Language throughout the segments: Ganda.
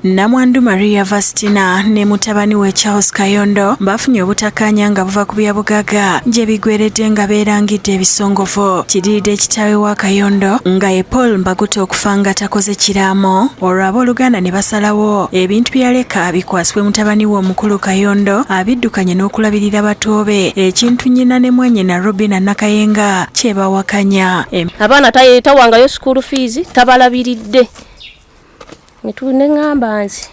Namwandu Maria Vastina ne mutabani we Charles Kayondo bafunye obutakkaanya nga buva ku byabugaga gye bigweredde nga beerangidde ebisongovu. Kidiridde kitaawe wa Kayondo nga ye Paul Mbaguta okufa nga takoze kiraamo, olwo abooluganda ne basalawo ebintu byaleka bikwasibwe mutabani we omukulu Kayondo abiddukanye n'okulabirira bato be, ekintu nnyina ne mwannyina Robina Nakayenga kye bawakanya. Abaana tawangayo school fees, tabalabiridde. Netune ngamba nzi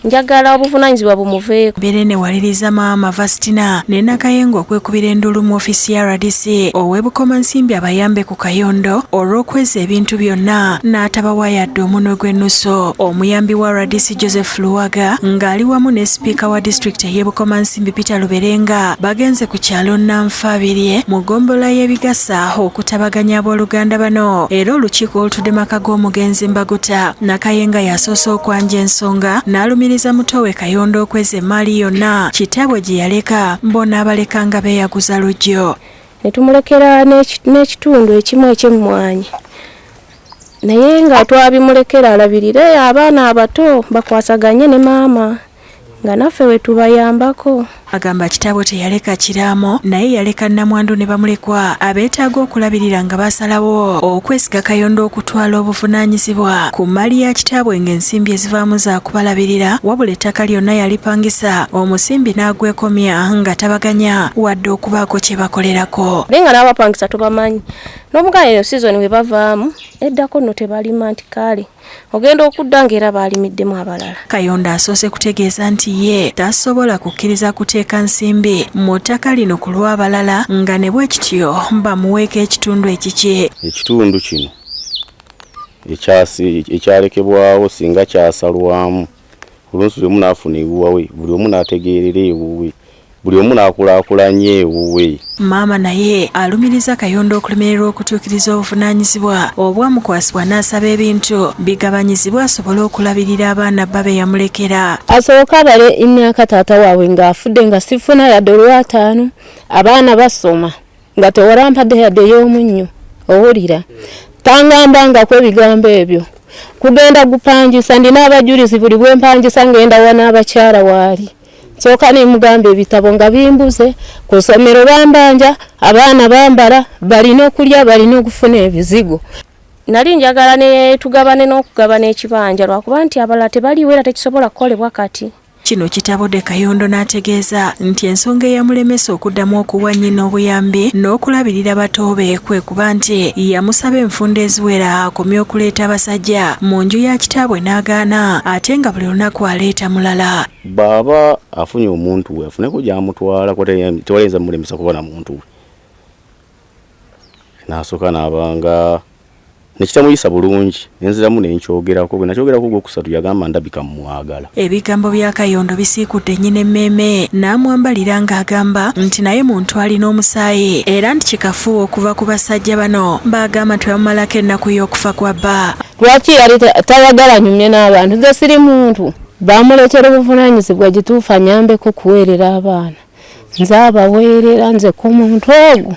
njagala obuvunaanyizibwa bumuveeko. Mbere ne waliriza maama Vastina ne Nakayenga okwekubira endulu mu ofisi ya RDC ow'ebukomansimbi abayambe ku Kayondo olw'okweza ebintu byonna n'atabawa yadde omunwe gw'ennusu. Omuyambi wa RDC Joseph Luwaga ng'ali wamu ne sipiika wa disitulikiti ey'ebukomansimbi Peter Luberenga bagenze ku kyalo Nanfaabirye mu ggombolola y'ebigasa okutabaganya abooluganda bano. Era olukiiko olutudde maka g'omugenzi Mbaguta, Nakayenga yasoose okwanja ensonga n'alumiriza muto we Kayondo okweza emaali yonna kitaabwe gye yaleka mbona abaleka nga beeyaguza lujjo. Ne tumulekera n'ekitundu ekimu eky'emmwanyi, naye nga twabimulekera alabirire abaana abato bakwasaganye ne maama nga naffe we tubayambako. Agamba kitaabwe teyaleka kiraamo naye yaleka Namwandu ne bamulekwa abeetaaga okulabirira nga basalawo okwesiga Kayondo okutwala obuvunaanyizibwa ku mali ya kitaabwe ng'ensimbi ezivaamu za kubalabirira, wabula ettaka lyonna yalipangisa, omusimbi n'agwekomya nga tabaganya wadde okubaako kye bakolerako. Naye nga n'abapangisa tubamanyi, n'omugala eyo sizoni we bavaamu eddako nno tebalima nti kale ogenda okudda ng'era baalimiddemu abalala. Kayondo asoose kutegeeza nti ye tasobola kukkiriza kuteeka nsimbi mu ttaka lino ku lw'abalala nga ne bwe kityo bamuweeko ekitundu ekiki. Ekitundu kino ekyalekebwawo singa kyasalwamu olunsi lwe munaafuna ewuwe, buli omu n'ategeerera ewuwe, buli omu n'akulaakulanye ewuwe. Maama naye alumiriza Kayondo okulemererwa okutuukiriza obuvunaanyizibwa obwamukwasibwa n'asaba ebintu bigabanyizibwa asobole okulabirira abaana babe yamulekera. Asooka abale emyaka taata waabwe ng'afudde nga sifuna yadde olw'ataano, abaana basoma nga tewalampadde yadde y'omunnyo, owulira tangambangako ebigambo ebyo. Kugenda gupangisa, ndina abajulizi buli bwe mpangisa ngenda wa n'abakyala waali. Soka ne mugamba ebitabo nga bimbuze ku ssomero bambanja, abaana bambala, balina okulya, balina okufuna ebizigo. Nali njagala ne tugabane n'okugabana ekibanja lwakuba nti abalala tebaliwo era tekisobola kukolebwa kati. Kino kitabudde Kayondo n'ategeeza nti ensonga eyamulemesa okuddamu okuwa nnyina obuyambi n'okulabirira bato be kwe kuba nti yamusaba enfunda eziwera akomye okuleeta abasajja mu nju ya kitaabwe n'agaana, ate nga buli lunaku aleeta mulala. Baba afunye omuntu we afuneko gy'amutwala tewalenza mulemesa kubona muntu we, n'asooka n'abanga nekitamuyisa bulungi, nenziramu nenkyogerako, bwe nakyogerako gwokusatu yagamba ndabika mumwagala. Ebigambo bya Kayondo bisiikudde nnyina emmeeme n'amwambalira ng'agamba nti naye muntu alina omusaayi era nti kikafu okuva ku basajja bano baagamba tebamumalako ennaku y'okufa kwa bba. Lwaki yali tayagala nyumye n'abantu? Nze siri muntu bamuleetera obuvunaanyizibwa gituufu anyambeko kuweerera abaana, nze abaweerera nze ku muntu ogwo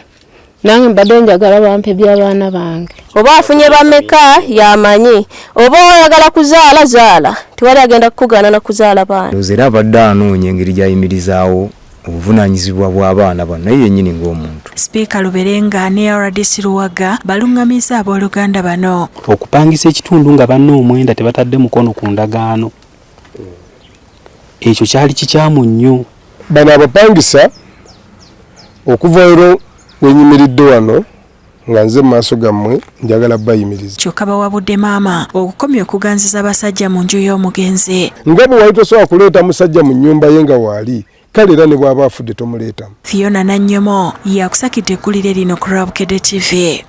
nange mbadde njagala bampe by'abaana bange. Oba afunye bameka yamanyi, oba oyagala kuzaala zaala, tewali agenda kukugaana na kuzaala baana. Era abadde anoonya engeri gy'ayimirizaawo obuvunaanyizibwa bw'abaana bano naye yennyini ng'omuntu. Sipiika Luberenga ne RDC Luwaga baluŋŋamizza abooluganda bano okupangisa ekitundu nga banne omwenda tebatadde mukono ku ndagaano. Ekyo kyali kikyamu nnyo. Bano abapangisa okuva ero wenyimiridde wano nga nze maaso gammwe njagala bayimiriza. Kyokka bawabudde maama okukomya okuganziza abasajja mu nju y'omugenzi. Nga bwe wali tosobola kuleeta musajja mu nnyumba ye nga waali, kale era ne bw'aba afudde tomuleetamu. Fiona Nannyomo yakusakidde eggulire lino ku Rabukedde TV.